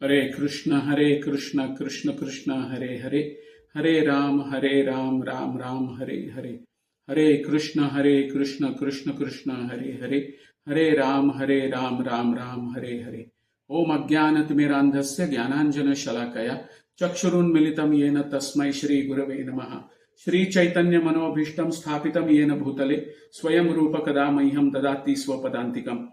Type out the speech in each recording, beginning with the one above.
हरे कृष्ण कृष्ण कृष्ण हरे हरे, हरे राम राम राम हरे हरे, हरे कृष्ण कृष्ण कृष्ण हरे हरे, हरे राम राम राम हरे हरे। ओम अज्ञानतिमिरान्धस्य ज्ञानाञ्जनशलाकया चक्षुरुन्मिलितं येन तस्मै श्री गुरवे नमः। श्री चैतन्य मनोभीष्टं स्थापितं येन भूतले स्वयं रूप कदा मह्यं ददाति स्वपदान्तिकम्।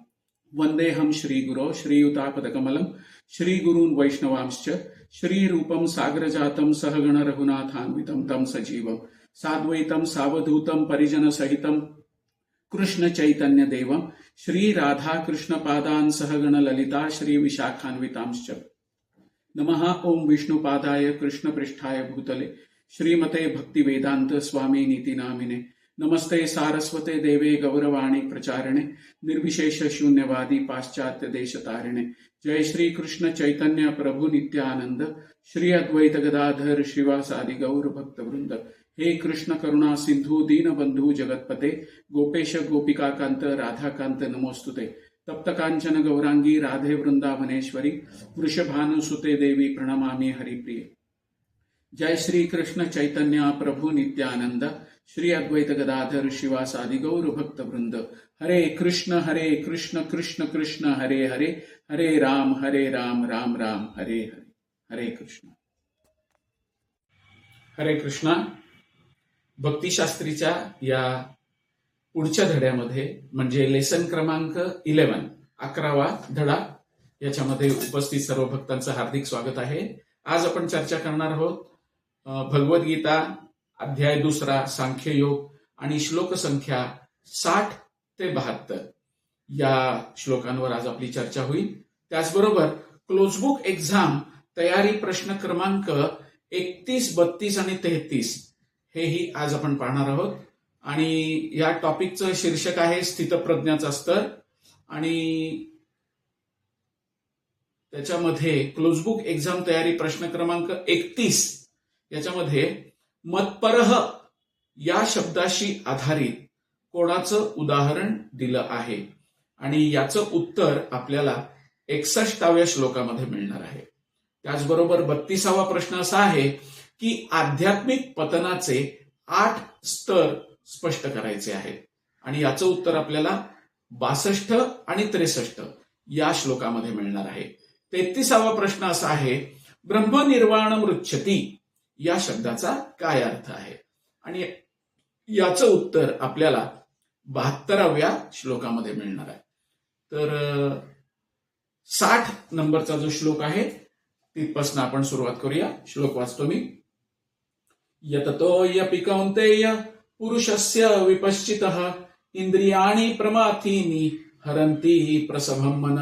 वन्देऽहं श्रीगुरो श्रीयुतापदकमलं श्रीगुरून् वैष्णवांश्च श्रीरूपं सागरजातं सहगण रघुनाथान्वितं तं सजीवं साद्वैतं सावधूतं परिजनसहितं कृष्ण चैतन्य देवं श्री राधा कृष्ण पादान् सहगण ललिता श्री विशाखान्वितांश्च नमः। ओम विष्णुपादाय कृष्ण पृष्ठाय भूतले श्रीमते भक्ति वेदांत स्वामी नीति नामिने नमस्ते सारस्वते देवे गौरवाणी प्रचारिणे निर्विशेष शून्यवादी पाश्चात्य देश तारिणे। जय श्री कृष्ण चैतन्य प्रभु नित्यानंद श्री अद्वैत गदाधर श्रीवासादि गौर भक्त वृंद। हे कृष्ण करुणा सिंधु दीन बंधु जगतपते गोपेश गोपिका कांत राधा कांत नमोस्तुते। तप्त कांचन गौरांगी राधे वृंदावनेश्वरी वृषभानुसुते देवी प्रणमामि हरिप्रिये। जय श्री कृष्ण चैतन्य प्रभु नित्यानंद श्री अद्वैत गदाधर श्रीवासादि गौर भक्त वृंद। हरे कृष्ण कृष्ण कृष्ण हरे हरे, हरे राम राम राम हरे हरे। हरे कृष्ण हरे कृष्णा। भक्तिशास्त्रीच्या या पुढच्या धड्यामध्ये म्हणजे लेसन क्रमांक 11वा धडा याच्यामध्ये उपस्थित सर्व भक्तांचं हार्दिक स्वागत आहे। आज आपण चर्चा करणार आहोत भगवद्गीता अध्याय 2 सांख्ययोग आणि श्लोक संख्या 60 ते 72 या श्लोकांवर आज आपली चर्चा होईल। त्याचबरोबर क्लोजबुक एक्झाम तयारी प्रश्न क्रमांक 31, 32 आणि 33 हेही आज आपण पाहणार आहोत। आणि या टॉपिकचं शीर्षक आहे स्थितप्रज्ञाचा स्तर आणि त्याच्यामध्ये क्लोजबुक एक्झाम तयारी प्रश्न क्रमांक 31 याच्यामध्ये मतपरह या शब्दाशी आधारित कोणाचं उदाहरण दिलं आहे आणि याचं उत्तर आपल्याला 61व्या श्लोकामध्ये मिळणार आहे। त्याचबरोबर 32वा प्रश्न असा आहे की आध्यात्मिक पतनाचे 8 स्तर स्पष्ट करायचे आहेत आणि याचं उत्तर आपल्याला 62 आणि 63 या श्लोकामध्ये मिळणार आहे। 33वा प्रश्न असा आहे ब्रह्मनिर्वाण मृच्छती या शब्दाचा काय अर्थ आहे आणि याचं उत्तर आपल्याला 72व्या श्लोकामध्ये मिळणार आहे। तर 60 नंबरचा जो श्लोक आहे तिथपासून आपण सुरुवात करूया। श्लोक वाचतो मी। यततोऽपि कौन्तेय पुरुषस्य विपश्चितः इंद्रियाणि प्रमाथीनि हरन्ति प्रसभं मन।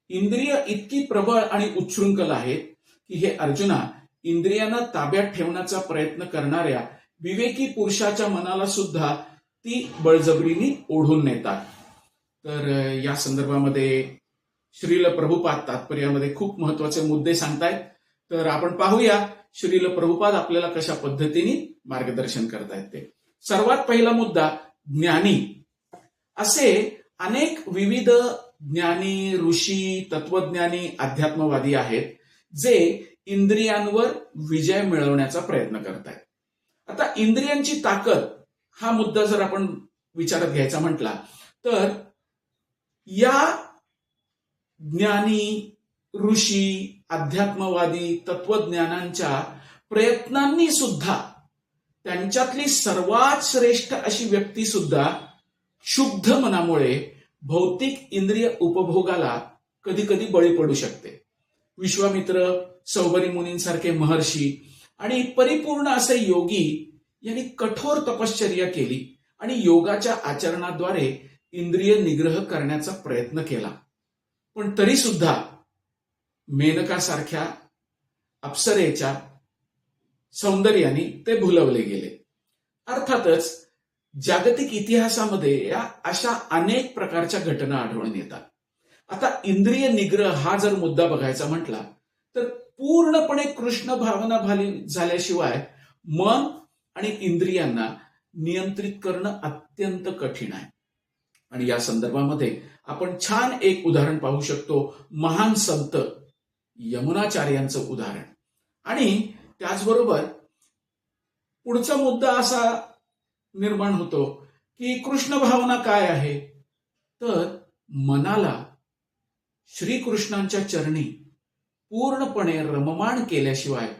इंद्रिय इतकी प्रबळ आणि उच्छृंखल आहेत की हे अर्जुना इंद्रियांना ताब्यात ठेवण्याचा प्रयत्न करणाऱ्या विवेकी पुरुषाच्या मनाला सुद्धा ती बळजबरीने ओढून नेतात। तर या संदर्भामध्ये श्रील प्रभुपाद तात्पर्यामध्ये खूप महत्वाचे मुद्दे सांगतायत। तर आपण पाहूया श्रील प्रभुपाद आपल्याला कशा पद्धतीने मार्गदर्शन करतायत ते। सर्वात पहिला मुद्दा ज्ञानी। असे अनेक विविध ज्ञानी ऋषी तत्वज्ञानी अध्यात्मवादी आहेत जे इंद्रियांवर विजय मिळवण्याचा प्रयत्न करतायत। आता इंद्रियांची ताकद हा मुद्दा जर आपण विचारात घ्यायचा म्हटला तर या ज्ञानी ऋषी अध्यात्मवादी तत्वज्ञानांच्या प्रयत्नांनी सुद्धा त्यांच्यातली सर्वात श्रेष्ठ अशी व्यक्ती सुद्धा क्षुब्ध मनामुळे भौतिक इंद्रिय उपभोगाला कधी कधी बळी पडू शकते। विश्वामित्र सौबरी मुनींसारखे महर्षी आणि परिपूर्ण असे योगी यांनी कठोर तपश्चर्या केली आणि योगाच्या आचरणाद्वारे इंद्रिय निग्रह करण्याचा प्रयत्न केला, पण तरी सुद्धा मेनकासारख्या अप्सरेच्या सौंदर्याने ते भुलवले गेले। अर्थातच जागतिक इतिहासामध्ये या अशा अनेक प्रकारच्या घटना आढळून येतात। आता इंद्रिय निग्रह हा जर मुद्दा बघायचा म्हटला तर पूर्णपणे कृष्ण भावना झाल्याशिवाय मन आणि इंद्रियांना नियंत्रित करणं अत्यंत कठीण आहे। आणि या संदर्भामध्ये आपण छान एक उदाहरण पाहू शकतो। महान संत यमुनाचार्यांचं उदाहरण. आणि त्याचबरोबर पुढचा मुद्दा असा निर्माण होतो की कृष्ण भावना काय आहे, तर मनाला श्रीकृष्णांच्या चरणी पूर्णपणे रममाण केल्याशिवाय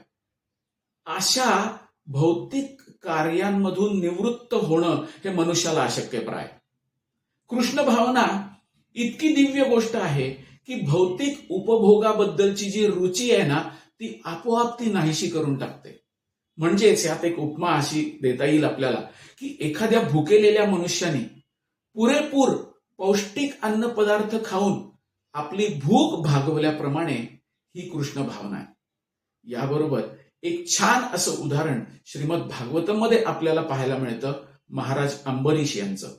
अशा भौतिक कार्यांमधून निवृत्त होणं हे मनुष्याला अशक्यप्राय. कृष्ण भावना इतकी दिव्य गोष्ट आहे की भौतिक उपभोगाबद्दलची जी रुची आहे ना, ती आपोआप ती नाहीशी करून टाकते. म्हणजेच यात एक उपमा अशी देता येईल आपल्याला की एखाद्या भुकेलेल्या मनुष्याने पुरेपूर पौष्टिक अन्न पदार्थ खाऊन आपली भूक भागवल्याप्रमाणे ही कृष्ण भावना आहे. याबरोबर एक छान असं उदाहरण श्रीमद भागवतम मध्ये आपल्याला पाहायला मिळतं महाराज अंबरीश यांचं.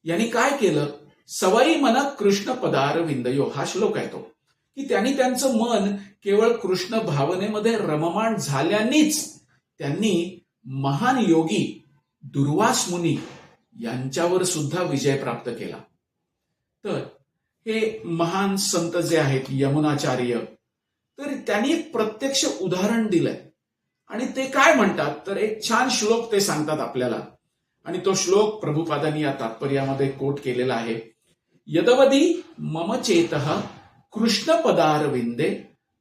यांनी काय केलं, सवयी मन कृष्ण पदार विंदयो हा श्लोक आहे तो, की त्यांनी त्यांचं मन केवळ कृष्ण भावनेमध्ये रममाण झाल्यानेच त्यांनी महान योगी दुर्वास मुनी यांच्यावर सुद्धा विजय प्राप्त केला. तर हे महान संत जे आहेत यमुनाचार्य, तर त्यांनी एक प्रत्यक्ष उदाहरण दिलंय. आणि ते काय म्हणतात, तर एक छान श्लोक ते सांगतात आपल्याला. आणि तो श्लोक प्रभुपादांनी या तात्पर्यामध्ये कोट केलेला आहे. यदवदी मम चेतः कृष्ण पदार विंदे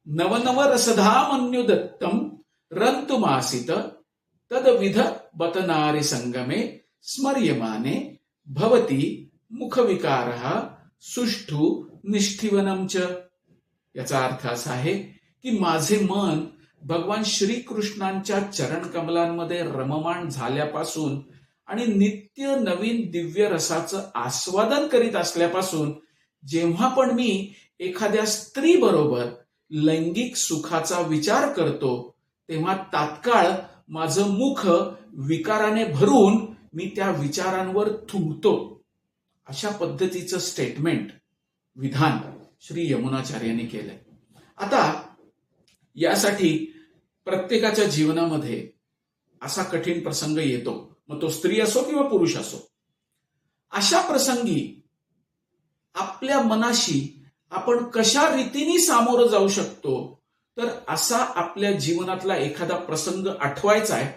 नवनव रसधामन्युदत्तम रंतुमासित तदविध बतनारी संगमे स्मर्यमाने भवती मुखविकारः सुष्ठु निष्ठीवनमच. याचा अर्थ असा आहे की माझे मन भगवान श्रीकृष्णांच्या चरणकमलांमध्ये रममाण झाल्यापासून आणि नित्य नवीन दिव्य रसाचं आस्वादन करीत असल्यापासून जेव्हा पण मी एखाद्या स्त्री बरोबर लैंगिक सुखाचा विचार करतो तेव्हा तात्काळ माझं मुख विकाराने भरून मी त्या विचारांवर थुंकतो. अशा पद्धतीचं स्टेटमेंट विधान श्री यमुनाचार्यांनी केलंय. आता यासाठी प्रत्येकाच्या जीवनामध्ये असा कठीण प्रसंग येतो, मग तो स्त्री असो किंवा पुरुष असो. अशा प्रसंगी आपल्या मनाशी आपण कशा रीतीने सामोरं जाऊ शकतो, तर असा आपल्या जीवनातला एखादा प्रसंग आठवायचा आहे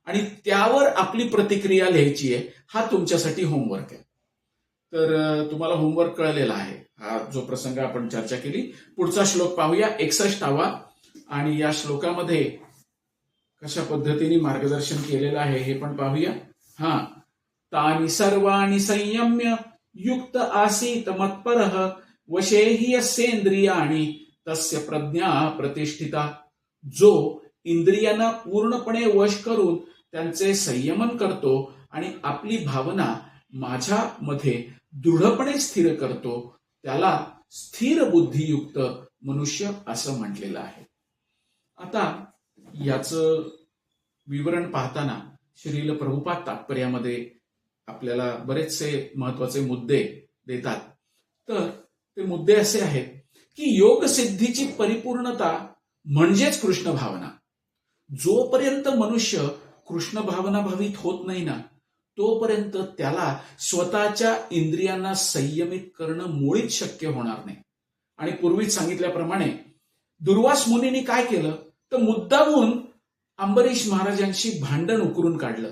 आणि त्यावर आपली प्रतिक्रिया लिहायची आहे. हा तुमच्यासाठी होमवर्क आहे. तर तुम्हाला होमवर्क कळलेला आहे. हा जो प्रसंग आपण चर्चा केली. पुढचा श्लोक पाहूया, 61वा. आणि या श्लोकामध्ये कशा पद्धतीने मार्गदर्शन केलेलं आहे हे पण पाहूया. तानि सर्वाणि संयम्य युक्त आसीत मत्परः वशे हि यस्येंद्रियाणि तस्य प्रज्ञा प्रतिष्ठिता. जो इंद्रियांना पूर्णपणे वश करून त्यांचे संयमन करतो आणि आपली भावना माझ्यामध्ये दृढपणे स्थिर करतो त्याला स्थिर बुद्धियुक्त मनुष्य असं म्हटलेलं आहे. आता याचं विवरण पाहताना श्रील प्रभुपाद तात्पर्यामध्ये आपल्याला बरेचसे महत्वाचे मुद्दे देतात. तर ते मुद्दे असे आहेत की योग सिद्धीची परिपूर्णता म्हणजेच कृष्ण भावना. जोपर्यंत मनुष्य कृष्ण भावना भावित होत नाही ना, तोपर्यंत त्याला स्वतःच्या इंद्रियांना संयमित करणं मुळीच शक्य होणार नाही. आणि पूर्वीच सांगितल्याप्रमाणे दुर्वास मुनींनी काय केलं, तर मुद्दामून अंबरीश महाराजांशी भांडण उकरून काढलं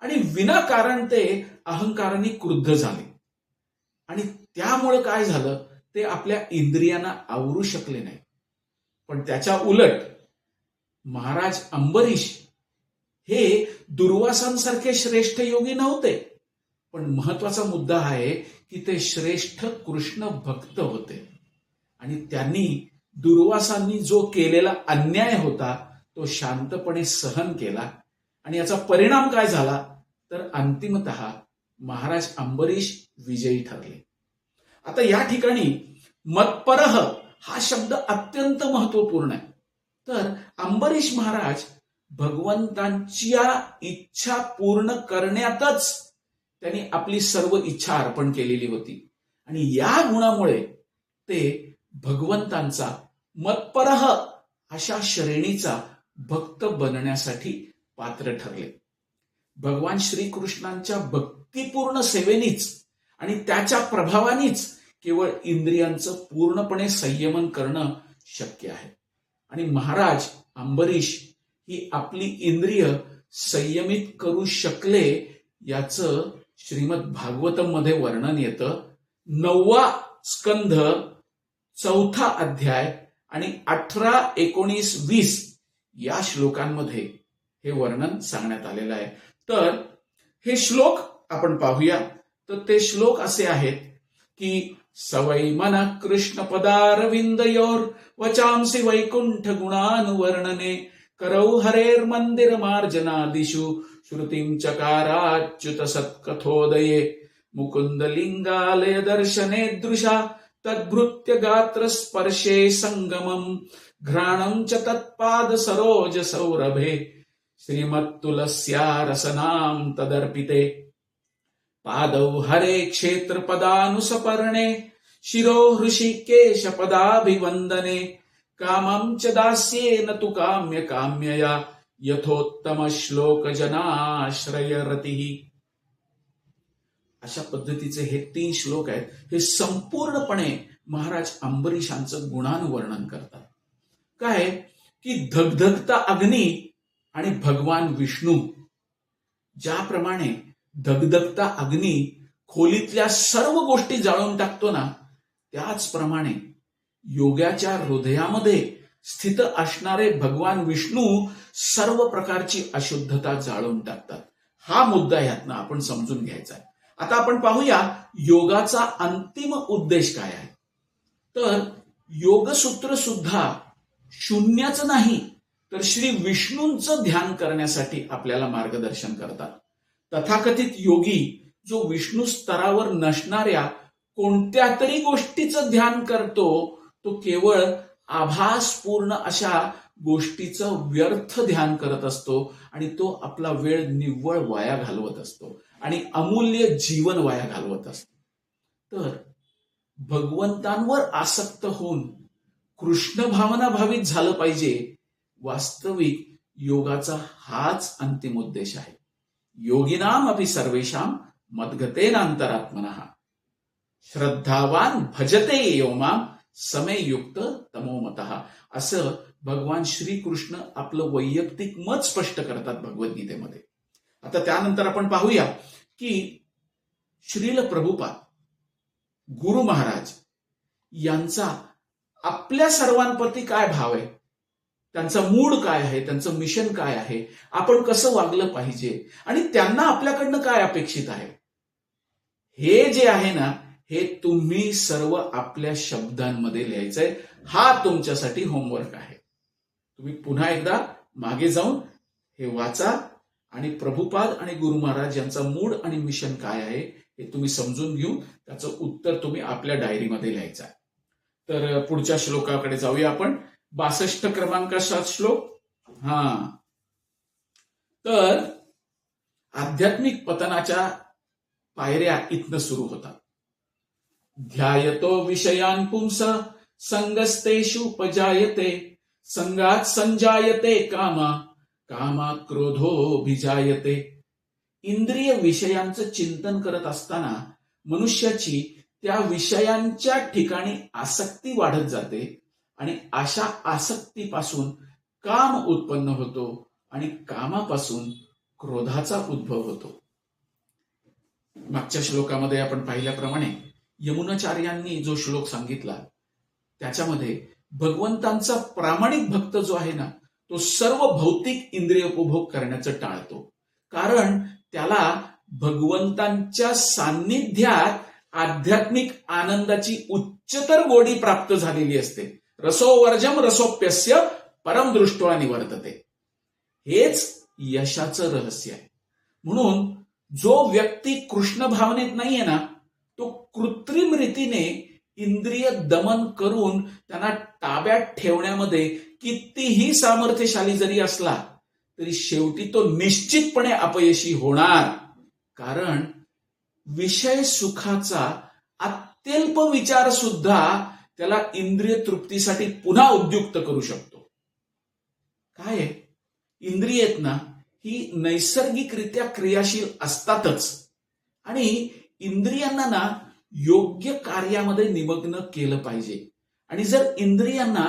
आणि विनाकारण ते अहंकाराने क्रुद्ध झाले. आणि त्यामुळे काय झालं, ते आपल्या इंद्रियांना आवरू शकले नाही. पण त्याच्या उलट महाराज अंबरीश हे दुर्वासांसारखे श्रेष्ठ योगी नव्हते. पण महत्वाचा मुद्दा आहे की ते श्रेष्ठ कृष्ण भक्त होते. आणि त्यांनी दुर्वासांनी जो केलेला अन्याय होता तो शांतपणे सहन केला. आणि याचा परिणाम काय झाला, तर अंतिमतः महाराज अंबरीश विजयी ठरले. आता या ठिकाणी मत्परः हा शब्द अत्यंत महत्वपूर्ण आहे. तर अंबरीश महाराज भगवंतांच्या इच्छा पूर्ण करण्यातच त्यांनी आपली सर्व इच्छा अर्पण केलेली होती. आणि या गुणामुळे ते भगवंतांचा मत्परः अशा श्रेणीचा भक्त बनण्यासाठी पात्र ठरले. भगवान श्रीकृष्णांच्या भक्तिपूर्ण सेवेनीच आणि त्याच्या प्रभावानीच केवळ इंद्रियांचं पूर्णपणे संयमन करणं शक्य आहे. आणि महाराज अंबरीश ही आपली इंद्रिय संयमित करू शकले याचं श्रीमद भागवतम मध्ये वर्णन येतं. 9वा स्कंध 4था अध्याय आणि 18, 19, 20 या श्लोकांमध्ये हे वर्णन सांगण्यात आलेलं आहे. तर हे श्लोक आपण पाहूया. तर ते श्लोक असे आहेत की सवै मन कृष्ण पदारविंदयोर वचांसी वैकुंठ गुणानुवर्णने करौ हरेर मंदिर मार्जनादिषु श्रुतिं चकाराच्युत सत्कथोदये मुकुंद लिंगालय दर्शने दृशा तद्भृत्य गात्र स्पर्शे संगमम घ्राणं च तत्पाद सरोज सौरभे श्रीमत्तुलस्या रसनां तदर्पिते पादौ हरे क्षेत्र पदानुसपर्णे शिरो हृषिकेश पदाभिवंदने कामं च दास्येन तु काम्य काम्यया यथोत्तम श्लोक जनाश्रय रतिः. अशा पद्धतीचे हे 3 श्लोक आहेत. हे संपूर्णपणे महाराज अंबरीशांचं गुणानुवर्णन करतात. काय की धगधगता अग्नी आणि भगवान विष्णू, ज्याप्रमाणे धगधगता अग्नी खोलीतल्या सर्व गोष्टी जाळून टाकतो ना, त्याचप्रमाणे योग्याच्या हृदयामध्ये स्थित असणारे भगवान विष्णू सर्व प्रकारची अशुद्धता जाळून टाकतात. हा मुद्दा यातनं आपण समजून घ्यायचा आहे. आता आपण पाहूया योगाचा अंतिम उद्देश काय आहे. तर योगसूत्र सुद्धा शून्याचं नाही, तर श्री विष्णूंचं ध्यान करण्यासाठी आपल्याला मार्गदर्शन करतात. तथाकथित योगी जो विष्णू स्तरावर नसणाऱ्या कोणत्या तरी गोष्टीचं ध्यान करतो, तो केवळ आभासपूर्ण अशा गोष्टीचं व्यर्थ ध्यान करत असतो आणि तो आपला वेळ निव्वळ वाया घालवत असतो आणि अमूल्य जीवन वाया घालवत असतो. तर भगवंतांवर आसक्त होऊन कृष्ण भावना भावित झालं पाहिजे. वास्तविक योगाचा हाच अंतिम उद्देश आहे. योगिनाम अपि सर्वेषां मद्गतेनांतरात्मनः श्रद्धावान भजते यो माम समयुक्त तमोमतः. असं भगवान श्रीकृष्ण आपलं वैयक्तिक मत स्पष्ट करतात भगवद्गीतेमध्ये. आता त्यानंतर आपण पाहूया की श्रील प्रभुपाद गुरु महाराज यांचा आपल्या सर्वांप्रती काय भाव आहे, त्यांचा मूड काय आहे, त्यांचं मिशन काय आहे, आपण कसं वागलं पाहिजे आणि त्यांना आपल्याकडनं काय अपेक्षित आहे, हे जे आहे ना, हे तुम्ही सर्व आपल्या शब्दांमध्ये लिहायचंय. हा तुमच्यासाठी होमवर्क आहे. तुम्ही पुन्हा एकदा मागे जाऊन हे वाचा आणि प्रभुपाद आणि गुरु महाराज यांचा मूड आणि मिशन काय आहे हे तुम्ही समजून घेऊन त्याचं उत्तर तुम्ही आपल्या डायरीमध्ये लिहायचं आहे. तर पुढच्या श्लोकाकडे जाऊया आपण. 62 क्रमांकाचा श्लोक. तर आध्यात्मिक पतनाच्या पायऱ्या इथनं सुरू होतात. ध्यायतो विषयान् पुंस संगस्तेषुपजायते संगात संजायते कामा कामा क्रोधोभिजायते. इंद्रिय विषयांचं चिंतन करत असताना मनुष्याची त्या विषयांच्या ठिकाणी आसक्ती वाढत जाते आणि अशा आसक्तीपासून काम उत्पन्न होतो आणि कामापासून क्रोधाचा उद्भव होतो. मागच्या श्लोकामध्ये आपण पाहिल्याप्रमाणे यमुनाचार्यांनी जो श्लोक सांगितला त्याच्यामध्ये भगवंतांचा प्रामाणिक भक्त जो आहे ना, तो सर्व भौतिक इंद्रिय उपभोग करण्याचं टाळतो. कारण त्याला भगवंतांच्या सान्निध्यात आध्यात्मिक आनंदाची उच्चतर गोडी प्राप्त झालेली असते. रसोवर्जम रसोप्यस्य परम दृष्ट्वा निवर्तते. हेच यशाचं रहस्य आहे. म्हणून जो व्यक्ती कृष्ण भावनेत नाहीये ना, तो कृत्रिम रीतीने इंद्रिय दमन करून त्यांना ताब्यात ठेवण्यामध्ये कितीही सामर्थ्यशाली जरी असला तरी शेवटी तो निश्चितपणे अपयशी होणार. कारण विषय सुखाचा अत्यल्प विचार सुद्धा त्याला इंद्रिय तृप्तीसाठी पुन्हा उद्युक्त करू शकतो. काय आहे, इंद्रियेत ना ही नैसर्गिकरित्या क्रियाशील असतातच आणि इंद्रियांना ना योग्य कार्यामध्ये निमग्न केलं पाहिजे आणि जर इंद्रियांना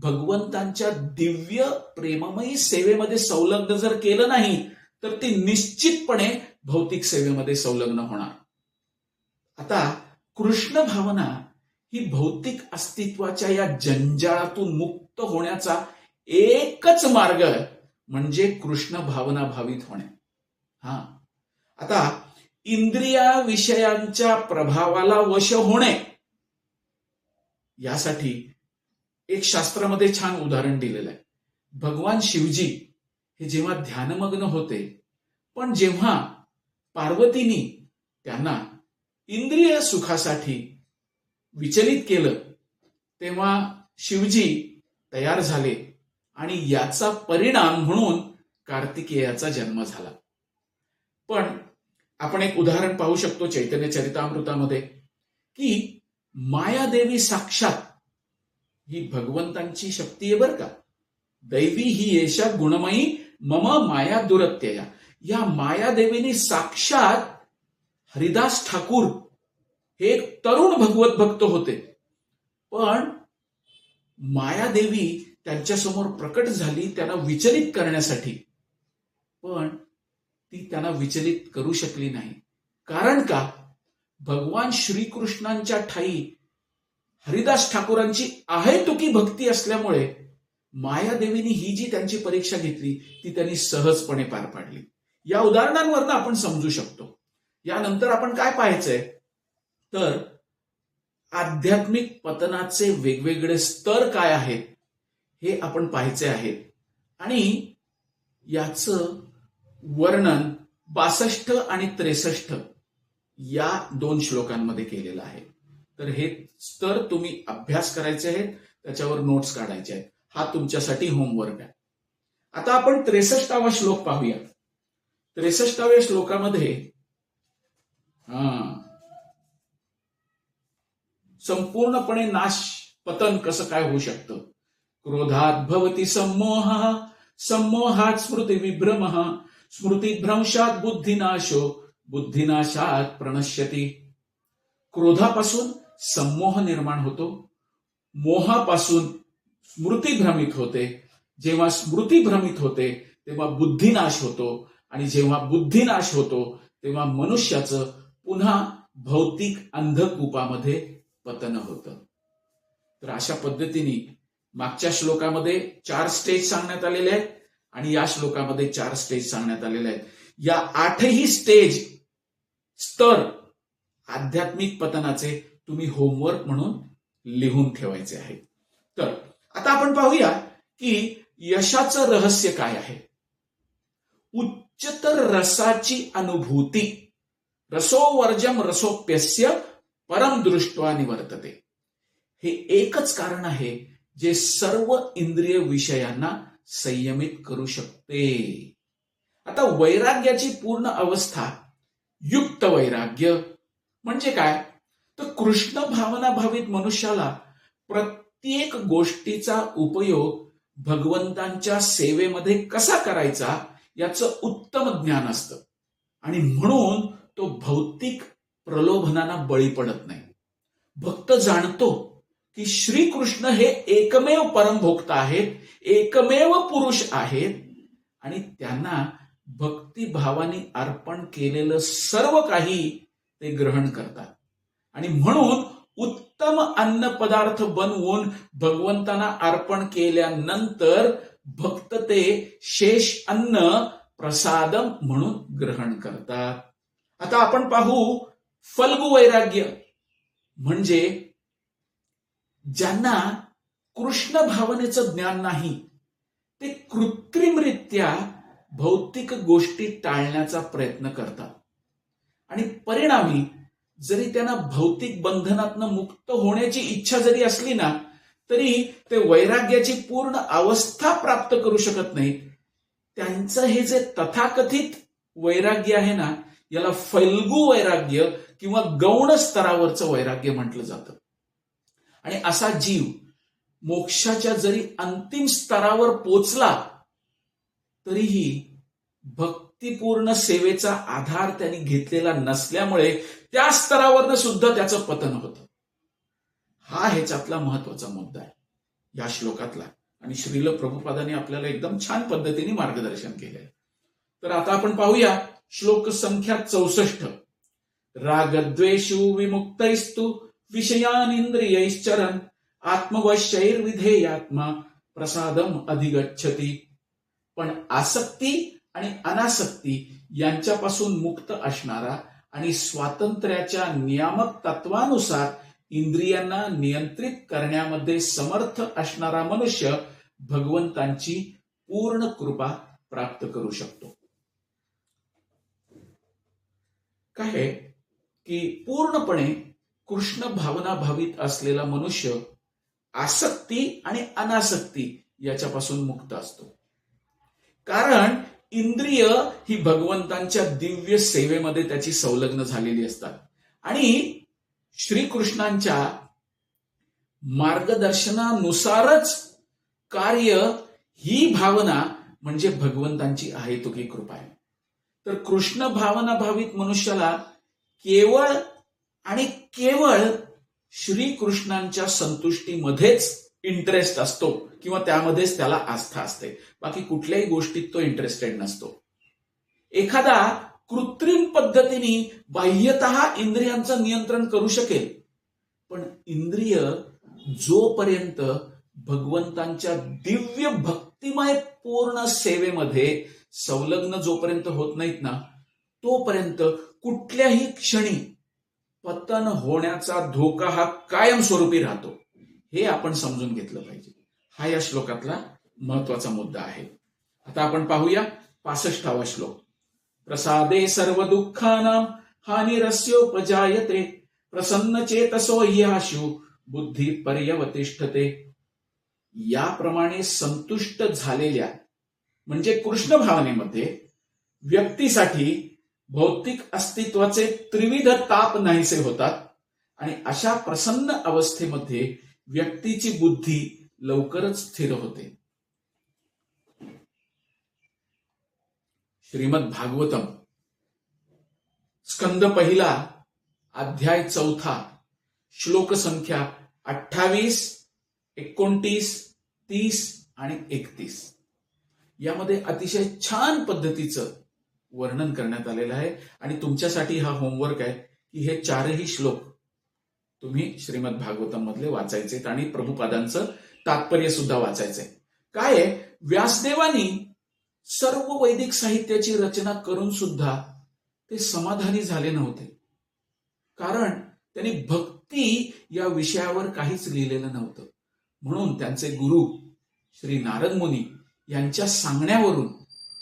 भगवंतांच्या दिव्य प्रेममयी सेवेमध्ये संलग्न जर केलं नाही तर ती निश्चितपणे भौतिक सेवेमध्ये संलग्न होणार. आता कृष्ण भावना ही भौतिक अस्तित्वाच्या या जंजाळातून मुक्त होण्याचा एकच मार्ग म्हणजे कृष्ण भावना भावित होणे. आता इंद्रिया विषयांच्या प्रभावाला वश होणे यासाठी एक शास्त्रामध्ये छान उदाहरण दिलेलं आहे. भगवान शिवजी हे जेव्हा ध्यानमग्न होते, पण जेव्हा पार्वतीनी त्यांना इंद्रिय सुखासाठी विचलित केलं तेव्हा शिवजी तयार झाले आणि याचा परिणाम म्हणून कार्तिकेयाचा जन्म झाला. पण आपण एक उदाहरण पाहू शकतो चैतन्य चरितामृतामध्ये की मायादेवी साक्षात ही भगवंतांची शक्ती आहे बरं का. दैवी ही येशा गुणमयी मम माया दुरत्यया. या मायादेवीने साक्षात हरिदास ठाकूर हे एक तरुण भगवत भक्त होते, पण मायादेवी त्यांच्यासमोर प्रकट झाली त्यांना विचलित करण्यासाठी, पण ती त्यांना विचलित करू शकली नाही. कारण का? भगवान श्रीकृष्णांच्या ठाई हरिदास ठाकूरांची आहेतुकी भक्ती असल्यामुळे मायादेवीने ही जी त्यांची परीक्षा घेतली ती त्यांनी सहजपणे पार पाडली. या उदाहरणांवरून आपण समजू शकतो. यानंतर आपण काय पाहायचंय तर आध्यात्मिक पतनाचे वेगवेगळे स्तर काय आहेत हे आपण पाहायचे आहेत आणि याचं वर्णन 62 आणि 63 या 2 श्लोकांमध्ये केलेलं आहे. तर हे स्तर तुम्ही अभ्यास करायचे आहेत, त्याच्यावर नोट्स काढायचे आहेत. हा तुमच्यासाठी होमवर्क आहे. आता आपण 63वा श्लोक पाहूया. 63व्या श्लोकामध्ये संपूर्णपणे नाश पतन कसं काय होऊ शकतं. क्रोधात भवती सम्मोह, सम्मोहात स्मृती विभ्रम, स्मृतिभ्रंशात बुद्धिनाशो, बुद्धिनाशात प्रणश्यती. क्रोधापासून सम्मोह निर्माण होतो, मोहापासून स्मृती भ्रमित होते, जेव्हा स्मृती भ्रमित होते तेव्हा बुद्धिनाश होतो आणि जेव्हा बुद्धिनाश होतो तेव्हा मनुष्याचं पुन्हा भौतिक अंधकूपामध्ये पतन होतं. तर अशा पद्धतीने मागच्या श्लोकामध्ये 4 स्टेज सांगण्यात आलेले आहेत आणि या श्लोकामध्ये 4 स्टेज सांगण्यात आलेले आहेत. या 8ही स्टेज स्तर आध्यात्मिक पतनाचे तुम्ही होमवर्क म्हणून लिहून ठेवायचे आहे. तर आता आपण पाहूया की यशाचं रहस्य काय आहे. उच्चतर रसाची अनुभूती, रसोवर्जम रसोप्यस्य परम दृष्ट्वा निवर्तते. हे एकच कारण आहे जे सर्व इंद्रिय विषयांना संयमित करू शकते. आता वैराग्याची पूर्ण अवस्था युक्त वैराग्य म्हणजे काय तर कृष्ण भावना भावित मनुष्याला प्रत्येक गोष्टीचा उपयोग भगवंतांच्या सेवेमध्ये कसा करायचा याचं उत्तम ज्ञान असतं आणि म्हणून तो भौतिक प्रलोभनांना बळी पडत नाही. भक्त जाणतो की श्रीकृष्ण हे एकमेव परमभोक्ता आहेत, एकमेव पुरुष आहेत आणि त्यांना भक्तिभावाने अर्पण केलेलं सर्व काही ते ग्रहण करतात आणि म्हणून उत्तम अन्न पदार्थ बनवून भगवंतांना अर्पण केल्यानंतर भक्त ते शेष अन्न प्रसादम म्हणून ग्रहण करतात. आता आपण पाहू फल्गु वैराग्य म्हणजे ज्यांना कृष्ण भावनेचं ज्ञान नाही ते कृत्रिमरित्या भौतिक गोष्टी टाळण्याचा प्रयत्न करतात आणि परिणामी जरी त्यांना भौतिक बंधनातनं मुक्त होण्याची इच्छा जरी असली ना तरी ते वैराग्याची पूर्ण अवस्था प्राप्त करू शकत नाहीत. त्यांचं हे जे तथाकथित वैराग्य आहे ना याला फल्गु वैराग्य किंवा गौण स्तरावरचं वैराग्य म्हटलं जातं. आणि असा जीव मोक्षाच्या जरी अंतिम स्तरावर पोचला तरीही भक्तिपूर्ण सेवेचा आधार त्यांनी घेतलेला नसल्यामुळे त्या स्तरावरनं सुद्धा त्याचं पतन होतं. हा ह्याच्यातला महत्वाचा मुद्दा आहे या श्लोकातला. आणि श्रील प्रभुपादांनी आपल्याला एकदम छान पद्धतीने मार्गदर्शन केलंय. तर आता आपण पाहूया श्लोक संख्या 64. रागद्वेषु विमुक्तैस्तु विषयानिंद्रियैश्चरन् आत्मवश्यैर्विधेयात्मा प्रसादम अधिगच्छति. पण आसक्ती आणि अनासक्ती यांच्यापासून मुक्त असणारा आणि स्वातंत्र्याच्या नियामक तत्वानुसार इंद्रियांना नियंत्रित करण्यामध्ये समर्थ असणारा मनुष्य भगवंतांची पूर्ण कृपा प्राप्त करू शकतो. काय आहे की पूर्णपणे कृष्ण भावना भावित असलेला मनुष्य आसक्ती आणि अनासक्ती याच्यापासून मुक्त असतो. कारण इंद्रिय ही भगवंतांच्या दिव्य सेवेमध्ये त्याची संलग्न झालेली असतात आणि श्रीकृष्णांच्या मार्गदर्शनानुसारच कार्य ही भावना म्हणजे भगवंतांची अहेतुकी कृपा आहे. तर कृष्ण भावना भावित मनुष्याला केवळ आणि केवळ श्रीकृष्णांच्या संतुष्टीमध्येच इंटरेस्ट असतो किंवा त्यामध्येच त्याला आस्था असते. बाकी कुठल्याही गोष्टीत तो इंटरेस्टेड नसतो. एखादा कृत्रिम पद्धतीने बाह्यतः इंद्रियांचं नियंत्रण करू शकेल, पण इंद्रिय जोपर्यंत भगवंतांच्या दिव्य भक्तिमय पूर्ण सेवेमध्ये संलग्न जोपर्यंत होत नाहीत ना, तोपर्यंत कुठल्याही क्षणी पतन होण्याचा धोका हा कायमस्वरूपी राहतो. हे आपण समजून घेतलं पाहिजे. हा या श्लोकातला महत्वाचा मुद्दा आहे. आता आपण पाहूया 65वा श्लोक. प्रसादे सर्व दुःखानां हानिरस्योपजायते प्रसन्न चेतसो ह्याशु बुद्धी पर्यवतिष्ठते. याप्रमाणे संतुष्ट झालेल्या म्हणजे कृष्ण भावनेमध्ये व्यक्तीसाठी भौतिक अस्तित्वाचे त्रिविध ताप नाहीसे होतात आणि अशा प्रसन्न अवस्थेमध्ये व्यक्तीची बुद्धी लवकरच स्थिर होते. श्रीमद भागवतम स्कंद 1 अध्याय 4 श्लोक संख्या 28, 29, 30 आणि 31 यामध्ये अतिशय छान पद्धतीचं वर्णन करण्यात आलेलं आहे. आणि तुमच्यासाठी हा होमवर्क आहे की हे 4ही श्लोक तुम्ही श्रीमद भागवतम मधले वाचायचे आणि प्रभुपादांचं तात्पर्य सुद्धा वाचायचंय. काय आहे, व्यासदेवानी सर्व वैदिक साहित्याची रचना करून सुद्धा ते समाधानी झाले नव्हते. कारण त्यांनी भक्ती या विषयावर काहीच लिहिलेलं नव्हतं. म्हणून त्यांचे गुरु श्री नारद मुनी यांच्या सांगण्यावरून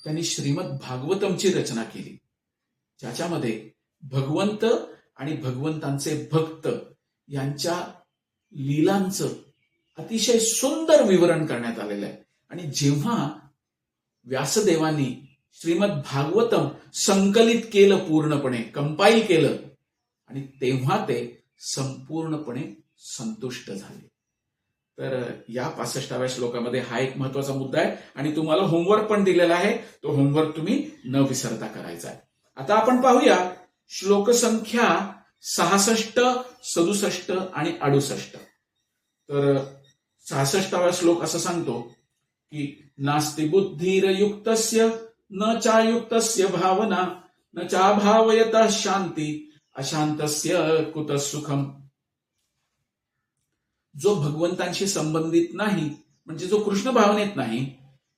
त्यांनी श्रीमद भागवतमची रचना केली, ज्याच्यामध्ये भगवंत आणि भगवंतांचे भक्त यांच्या लीलांचं अतिशय सुंदर विवरण करण्यात आलेलं आहे. आणि जेव्हा व्यासदेवांनी श्रीमद भागवतम संकलित केलं, पूर्णपणे कंपाईल केलं, आणि तेव्हा ते संपूर्णपणे संतुष्ट झाले. तर या 65व्या श्लोकामध्ये हा एक महत्वाचा मुद्दा आहे आणि तुम्हाला होमवर्क पण दिलेला आहे. तो होमवर्क तुम्ही न विसरता करायचा आहे. आता आपण पाहूया श्लोक संख्या 66, 67 आणि 68. तर 66वा श्लोक असं सांगतो की नास्ति बुद्धिरयुक्तस्य न चायुक्तस्य भावना न चाभावयतः शांती अशांतस्य कुतः सुखम. जो भगवंतांशी संबंधित नाही म्हणजे जो कृष्ण भावनेत नाही,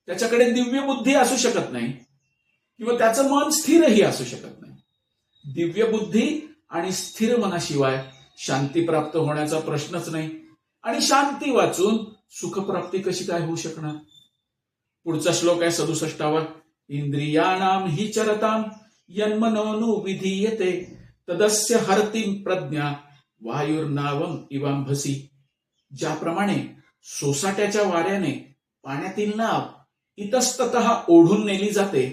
त्याच्याकडे दिव्य बुद्धी असू शकत नाही किंवा त्याचं मन स्थिरही असू शकत नाही. दिव्य बुद्धी आणि स्थिर मनाशिवाय शांती प्राप्त होण्याचा प्रश्नच नाही. आणि शांती वाचून सुखप्राप्ती कशी काय होऊ शकणार. पुढचा श्लोक आहे 67वा. इंद्रियाणाम हि चरताम यन्मनोनु विधीयते तदस्य हरतीम प्रज्ञा वायुर्नावम इवांभसी. ज्याप्रमाणे सोसाट्याच्या वाऱ्याने पाण्यातील नाव इतस्ततः ओढून नेली जाते,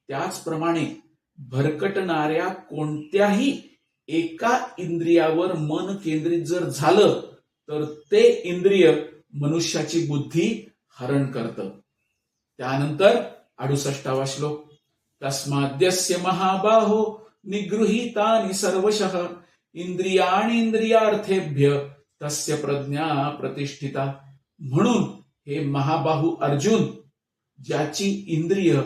त्याचप्रमाणे भरकटणाऱ्या कोणत्याही एका इंद्रियावर मन केंद्रित जर झालं तर ते इंद्रिय मनुष्याची बुद्धी हरण करतं. त्यानंतर 68वा श्लोक. तस्माद्यस्य महाबाहो निगृहीतानि सर्वशः इंद्रियाणींद्रियार्थेभ्य तस्य प्रज्ञा प्रतिष्ठिता. म्हणून हे महाबाहू अर्जुन, ज्याची इंद्रिय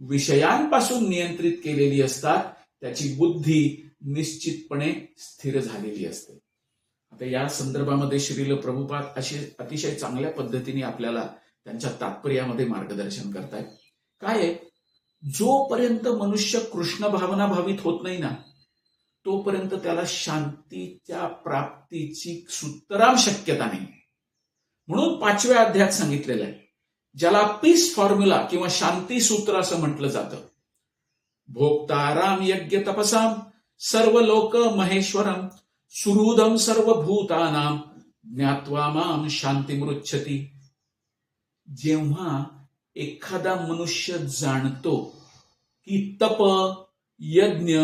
विषयांपासून नियंत्रित केलेली असतात त्याची बुद्धी निश्चितपणे स्थिर झालेली असते. आता या संदर्भामध्ये श्रील प्रभुपाद अतिशय चांगल्या पद्धतीने आपल्याला त्यांच्या तात्पर्यामध्ये मार्गदर्शन करतायत. काय आहे, जोपर्यंत मनुष्य कृष्ण भावना भावित होत नाही ना, तोपर्यंत त्याला शांतीच्या प्राप्तीची सुतराम शक्यता नाही. म्हणून 5व्या अध्यायात सांगितलेलं आहे, ज्याला पीस फॉर्म्युला किंवा शांती सूत्र असं म्हटलं जातं. भोक्ताराम यज्ञ तपसाम सर्व लोक महेश्वरम सुहृदम सर्वभूतानाम ज्ञात्वा माम शांतिमृच्छति. जेव्हा एखादा मनुष्य जाणतो की तप, यज्ञ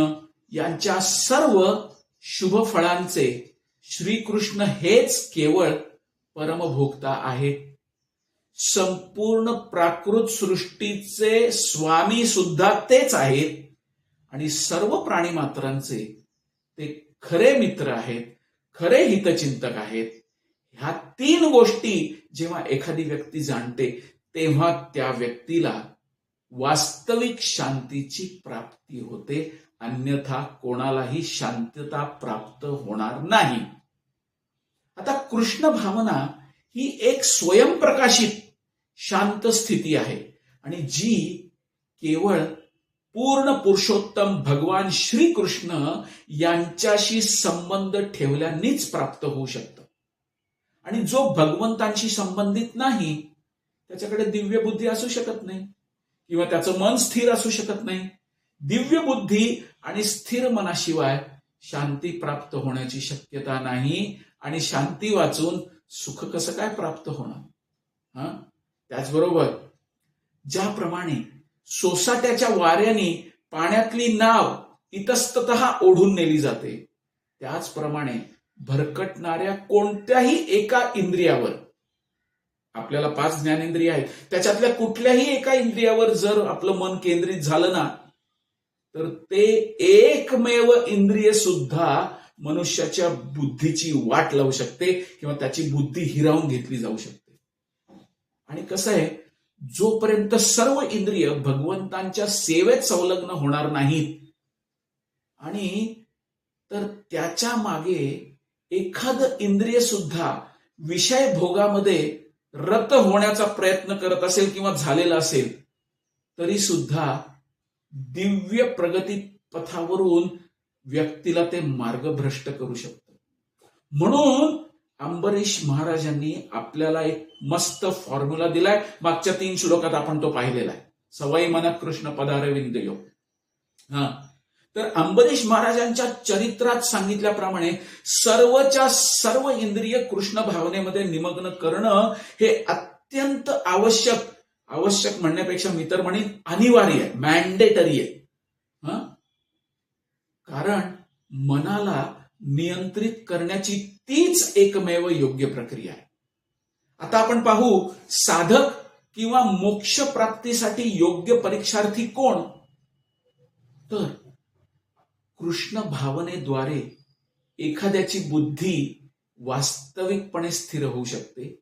यांच्या सर्व शुभ फळांचे श्रीकृष्ण हेच केवळ परमभोक्ता आहेत, संपूर्ण प्राकृत सृष्टीचे स्वामी सुद्धा तेच आहेत आणि सर्व प्राणी मात्रांचे ते खरे मित्र आहेत, खरे हितचिंतक आहेत. ह्या 3 गोष्टी जेव्हा एखादी व्यक्ती जाणते तेव्हा त्या व्यक्तीला वास्तविक शांतीची प्राप्ती होते, अन्यथा कोणालाही शांतता प्राप्त होणार नाही. आता कृष्ण भावना ही एक स्वयंप्रकाशित शांत स्थिती आहे आणि जी केवळ पूर्ण पुरुषोत्तम भगवान श्रीकृष्ण यांच्याशी संबंध ठेवल्यानेच प्राप्त होऊ शकतं. आणि जो भगवंतांशी संबंधित नाही त्याच्याकडे दिव्य बुद्धी असू शकत नाही किंवा त्याचं मन स्थिर असू शकत नाही. दिव्य बुद्धी आणि स्थिर मनाशिवाय शांती प्राप्त होण्याची शक्यता नाही आणि शांती वाचून सुख कसं काय प्राप्त होणार. त्याचबरोबर ज्याप्रमाणे सोसाट्याच्या वाऱ्याने पाण्यातली नाव इतस्ततः ओढून नेली जाते, त्याचप्रमाणे भरकटणाऱ्या कोणत्याही एका इंद्रियावर, आपल्याला 5 ज्ञानेंद्रिय आहेत, त्याच्यातल्या कुठल्याही एका इंद्रियावर जर आपलं मन केंद्रित झालं ना, तर ते एकमेव इंद्रिय सुद्धा मनुष्याच्या बुद्धीची वाट लावू शकते किंवा त्याची बुद्धी हिरावून घेतली जाऊ शकते. आणि कसं आहे, जोपर्यंत सर्व इंद्रिय भगवंतांच्या सेवेत संलग्न होणार नाहीत आणि तर त्याच्या मागे एखादं इंद्रिय सुद्धा विषय भोगामध्ये रत होण्याचा प्रयत्न करत असेल किंवा झालेला असेल तरी सुद्धा दिव्य प्रगती पथावरून व्यक्तीला ते मार्गभ्रष्ट करू शकतं. म्हणून अंबरीश महाराजांनी आपल्याला एक मस्त फॉर्म्युला दिलाय. मागच्या 3 श्लोकात आपण तो पाहिलेला आहे. सवई मन कृष्ण पदारविंदयो. तर अंबरीश महाराजांच्या चरित्रात सांगितल्याप्रमाणे सर्वच्या सर्व इंद्रिय कृष्ण भावनेमध्ये निमग्न करणं हे अत्यंत आवश्यक म्हणण्यापेक्षा मी तर म्हणेन अनिवार्य आहे, मॅन्डेटरी आहे. कारण मनाला नियंत्रित करण्याची तीच एकमेव योग्य प्रक्रिया आहे. आता आपण पाहू, साधक किंवा मोक्ष प्राप्तीसाठी योग्य परीक्षार्थी कोण? तर कृष्ण भावनेद्वारे एखाद्याची बुद्धी वास्तविकपणे स्थिर होऊ शकते.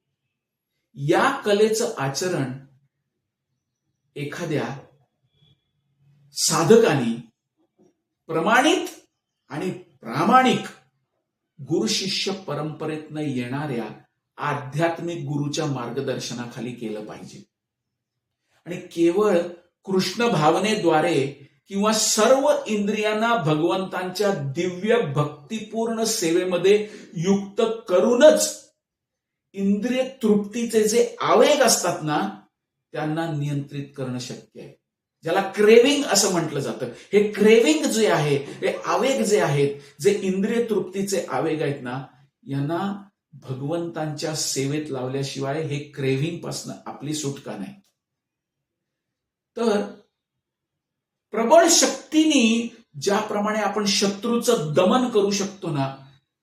या कलेचं आचरण एखाद्या साधकाने प्रमाणित आणि प्रामाणिक गुरु शिष्य परंपरेतनं येणाऱ्या आध्यात्मिक गुरुच्या मार्गदर्शनाखाली केलं पाहिजे. आणि केवळ कृष्ण भावनेद्वारे किंवा सर्व इंद्रियांना भगवंतांच्या दिव्य भक्तिपूर्ण सेवेमध्ये युक्त करूनच इंद्रिय तृप्तीचे जे आवेग असतात ना त्यांना नियंत्रित करणं शक्य आहे. ज्याला क्रेविंग असं म्हटलं जातं. हे क्रेविंग जे आहे, हे आवेग जे आहेत, जे इंद्रिय तृप्तीचे आवेग आहेत ना, यांना भगवंतांच्या सेवेत लावल्याशिवाय हे क्रेविंग पासून आपली सुटका नाही. तर प्रबळ शक्तीने ज्याप्रमाणे आपण शत्रूचं दमन करू शकतो ना,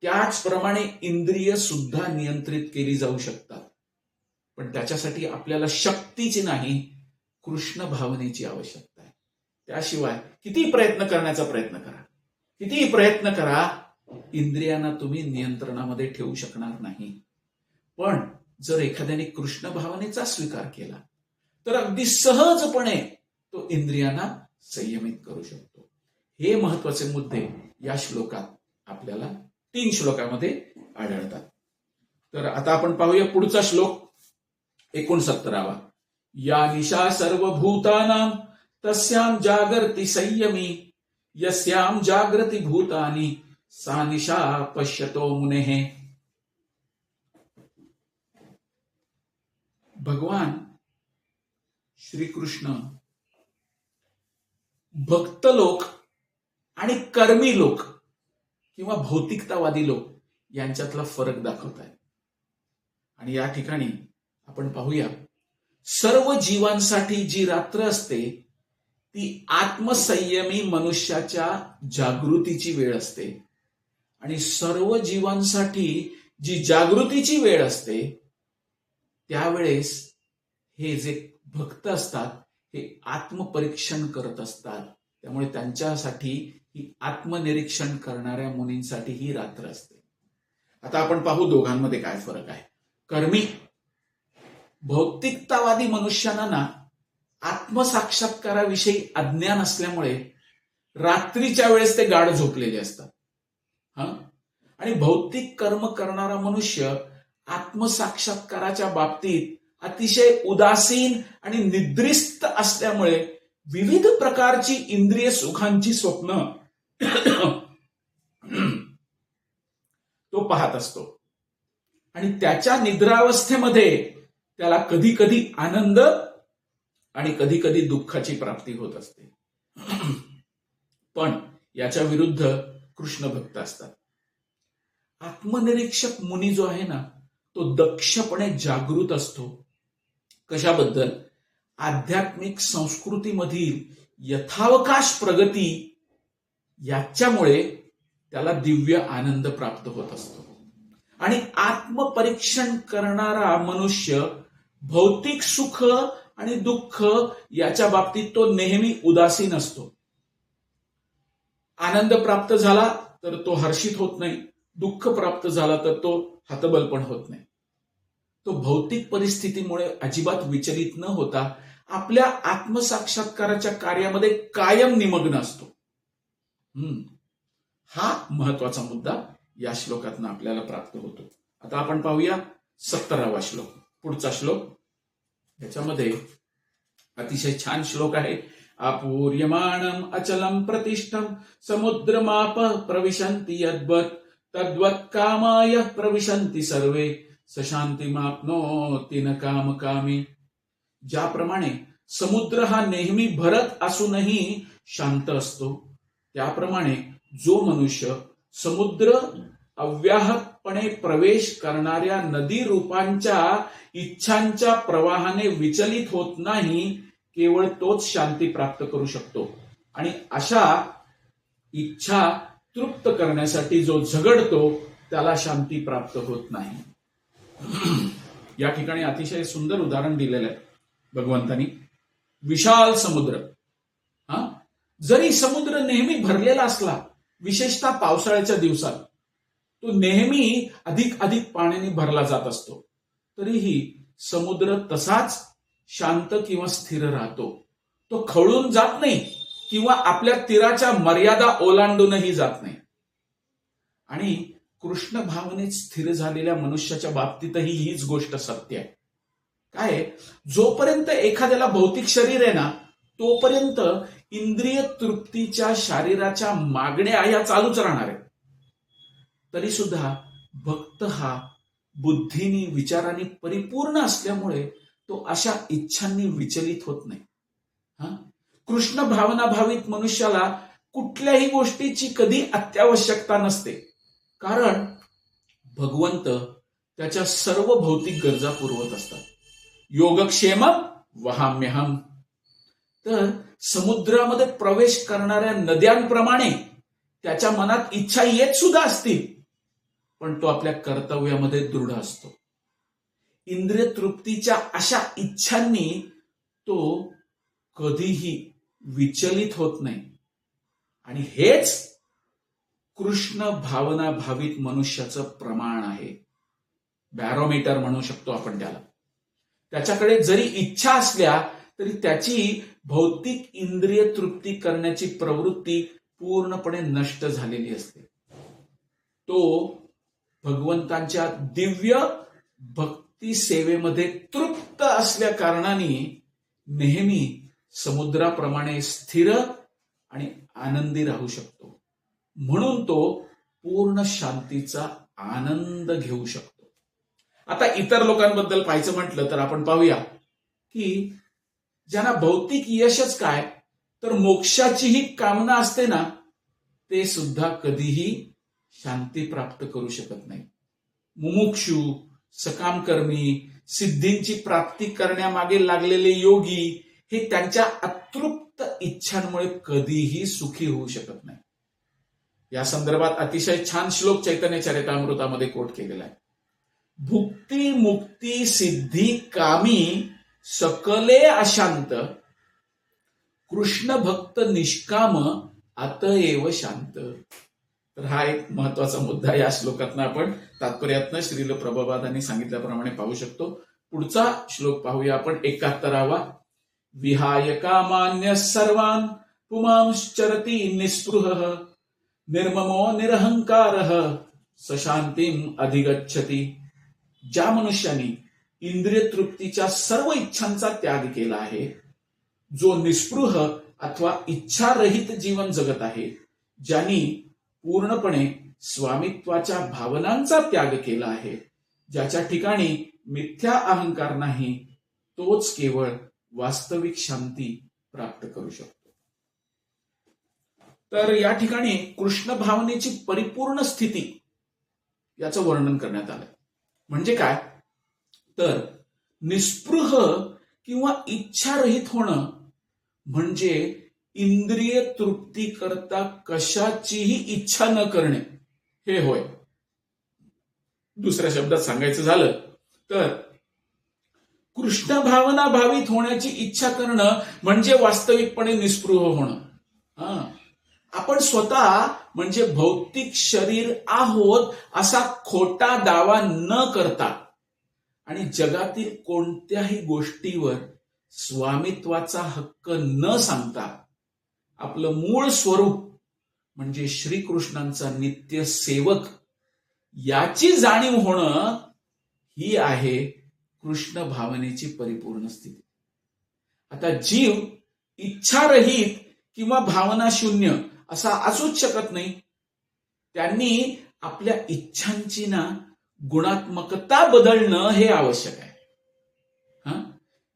त्याचप्रमाणे इंद्रिय सुद्धा नियंत्रित केली जाऊ शकतात. पण त्याच्यासाठी आपल्याला शक्तीची नाही, कृष्ण भावनेची आवश्यकता आहे. त्याशिवाय किती प्रयत्न करण्याचा प्रयत्न करा, किती प्रयत्न करा, इंद्रियांना तुम्ही नियंत्रणामध्ये ठेवू शकणार नाही. पण जर एखाद्याने कृष्ण भावनेचा स्वीकार केला तर अगदी सहजपणे तो इंद्रियांना संयमित करू शकतो. हे महत्वाचे मुद्दे या श्लोकात आपल्याला 3 श्लोकामध्ये आढळतात. तर आता आपण पाहूया पुढचा श्लोक 69वा. या निशा सर्वभूतानां तस्यां जागर्ति संयमी यस्यां जागृती भूतानि सा निशा पश्यतो मुनेः. भगवान श्रीकृष्ण भक्त लोक आणि कर्मी लोक किंवा भौतिकतावादी लोक यांच्यातला फरक दाखवत आहेत. आणि या ठिकाणी आपण पाहूया, सर्व जीवांसाठी जी रात्र असते ती आत्मसंयमी मनुष्याच्या जागृतीची वेळ असते आणि सर्व जीवांसाठी जी जागृतीची वेळ असते त्यावेळेस हे जे भक्त असतात हे आत्मपरीक्षण करत असतात. त्यामुळे त्यांच्यासाठी ही आत्मनिरीक्षण करणाऱ्या मुनींसाठी ही रात्र असते. आता आपण पाहू दोघांमध्ये काय फरक आहे. कर्मी भौतिकतावादी मनुष्यांना ना आत्मसाक्षात्काराविषयी अज्ञान असल्यामुळे रात्रीच्या वेळेस ते गाढ झोपलेले असतात. आणि भौतिक कर्म करणारा मनुष्य आत्मसाक्षात्काराच्या बाबतीत अतिशय उदासीन आणि निद्रिस्त असल्यामुळे विविध प्रकारची इंद्रिय सुखांची स्वप्न तो पाहत असतो आणि त्याच्या निद्रावस्थेमध्ये त्याला कधी कधी आनंद आणि कधी कधी दुःखाची प्राप्ती होत असते. पण याच्या विरुद्ध कृष्ण भक्त असतात. आत्मनिरीक्षक मुनी जो आहे ना तो दक्षपणे जागृत असतो. कशाबद्दल? आध्यात्मिक संस्कृतीमधील यथावकाश प्रगती याच्यामुळे त्याला दिव्य आनंद प्राप्त होत असतो. आणि आत्मपरीक्षण करणारा मनुष्य भौतिक सुख आणि दुःख याच्या बाबतीत तो नेहमी उदासीन असतो. आनंद प्राप्त झाला तर तो हर्षित होत नाही, दुःख प्राप्त झाला तर तो हतबल पण होत नाही. तो भौतिक परिस्थितीमुळे अजिबात विचलित न होता आपल्या आत्मसाक्षात्काराच्या कार्यामध्ये कायम निमग्न असतो. हा महत्वाचा मुद्दा या श्लोकातून आपल्याला प्राप्त होतो. आता आपण पाहूया 70वा श्लोक. पुढचा श्लोक याच्यामध्ये अतिशय छान श्लोक आहे. आपूर्यमाणम अचलम प्रतिष्ठम समुद्रमाप प्रविशन्ति यद्वत् तद्वत् कामाय प्रविशन्ति सर्वे सशांतिमाप्नोति न कामकामी. ज्याप्रमाणे समुद्र हा नेहमी भरत असूनही शांत असतो त्याप्रमाणे जो मनुष्य समुद्र अव्याहतपणे प्रवेश करणाऱ्या नदी रूपांच्या इच्छांच्या प्रवाहाने विचलित होत नाही, केवळ तोच शांती प्राप्त करू शकतो. आणि अशा इच्छा तृप्त करण्यासाठी जो झगडतो त्याला शांती प्राप्त होत नाही. या ठिकाणी अतिशय सुंदर उदाहरण दिलेलं आहे भगवंतांनी. विशाल समुद्र, जरी समुद्र नेहमी भरलेला असला, विशेषतः पावसाळ्याच्या दिवसात तो नेहमी अधिक अधिक पाण्याने भरला जात असतो, तरीही समुद्र तसाच शांत किंवा स्थिर राहतो. तो खवळून जात नाही किंवा आपल्या तीराच्या मर्यादा ओलांडूनही जात नाही. आणि कृष्ण भावनेत स्थिर झालेल्या मनुष्याच्या बाबतीतही हीच गोष्ट सत्य आहे. काय? जोपर्यंत एखाद्याला भौतिक शरीर आहे ना तोपर्यंत इंद्रिय तृप्तीच्या शरीराच्या मागण्या या चालूच राहणार आहेत. तरी सुद्धा भक्त हा बुद्धीनी विचारांनी परिपूर्ण असल्यामुळे तो अशा इच्छांनी विचलित होत नाही. कृष्ण भावना भावित मनुष्याला कुठल्याही गोष्टीची कधी अत्यावश्यकता नसते, कारण भगवंत त्याच्या सर्व भौतिक गरजा पुरवत असतात. योगक्षेमम वहाम्यहम. तर समुद्रामध्ये प्रवेश करणाऱ्या नद्यांप्रमाणे त्याच्या मनात इच्छा येत सुद्धा असतील, पण तो आपल्या कर्तव्यामध्ये दृढ असतो. इंद्रिय तृप्तीच्या अशा इच्छांनी तो कधीही विचलित होत नाही. आणि हेच कृष्ण भावना भावित मनुष्याचं प्रमाण आहे. बॅरोमीटर म्हणू शकतो आपण त्याला. त्याच्याकडे जरी इच्छा असल्या तरी त्याची भौतिक इंद्रिय तृप्ती करण्याची प्रवृत्ती पूर्णपणे नष्ट झालेली असते. तो भगवंतांच्या दिव्य भक्ती सेवेमध्ये तृप्त असल्या कारणाने नेहमी समुद्राप्रमाणे स्थिर आणि आनंदी राहू शकतो. म्हणून तो पूर्ण शांतीचा आनंद घेऊ शकतो. आता इतर लोकांबद्दल पाहायचं म्हटलं तर आपण पाहूया की ज्यांना भौतिक यशच काय तर मोक्षाचीही कामना असते ना, ते सुद्धा कधीही शांती प्राप्त करू शकत नाही. मुमुक्षु, सकामकर्मी, सिद्धींची प्राप्ती करण्यामागे लागलेले योगी हे त्यांच्या अतृप्त इच्छांमुळे कधीही सुखी होऊ शकत नाही. या संदर्भात अतिशय छान श्लोक चैतन्य चरितामृतामध्ये कोट केलेला आहे. भुक्ती मुक्ती सिद्धी कामी सकले अशांत, कृष्ण भक्त निष्काम अतएव शांत. तर हा एक महत्वाचा मुद्दा या श्लोकातनं आपण तात्पर्यातनं श्रील प्रभुपादांनी सांगितल्याप्रमाणे पाहू शकतो. पुढचा श्लोक पाहूया आपण 71वा. विहाय कामान्य सर्वान् पुमांश्चरति निःस्पृहः निर्ममो निरहंकारः सशांतीम अधिगच्छति. ज्या मनुष्याने इंद्रिय तृप्तीच्या सर्व इच्छांचा त्याग केला आहे, जो निस्पृह अथवा इच्छारहित जीवन जगत आहे, ज्यांनी पूर्णपणे स्वामित्वाच्या भावनांचा त्याग केला आहे, ज्याच्या ठिकाणी मिथ्या अहंकार नाही, तोच केवळ वास्तविक शांती प्राप्त करू शकतो. तर या ठिकाणी कृष्ण भावनेची परिपूर्ण स्थिती याचं वर्णन करण्यात आलंय. म्हणजे काय तर निस्पृह किंवा इच्छारहित होणं म्हणजे इंद्रिय तृप्ती करता कशाचीही इच्छा न करणे हे होय. दुसऱ्या शब्दात सांगायचं झालं तर कृष्ण भावना भावित होण्याची इच्छा करणं म्हणजे वास्तविकपणे निस्पृह होणं. आपण स्वतः म्हणजे भौतिक शरीर आहोत असा खोटा दावा न करता आणि जगातील कोणत्याही गोष्टीवर स्वामित्वाचा हक्क न सांगता आपलं मूळ स्वरूप म्हणजे श्रीकृष्णांचा नित्य सेवक याची जाणीव होणं ही आहे कृष्ण भावनेची परिपूर्ण स्थिती. आता जीव इच्छारहित किंवा भावना शून्य असा असूच शकत नाही. त्यांनी आपल्या इच्छांची ना गुणात्मकता बदलणं हे आवश्यक आहे.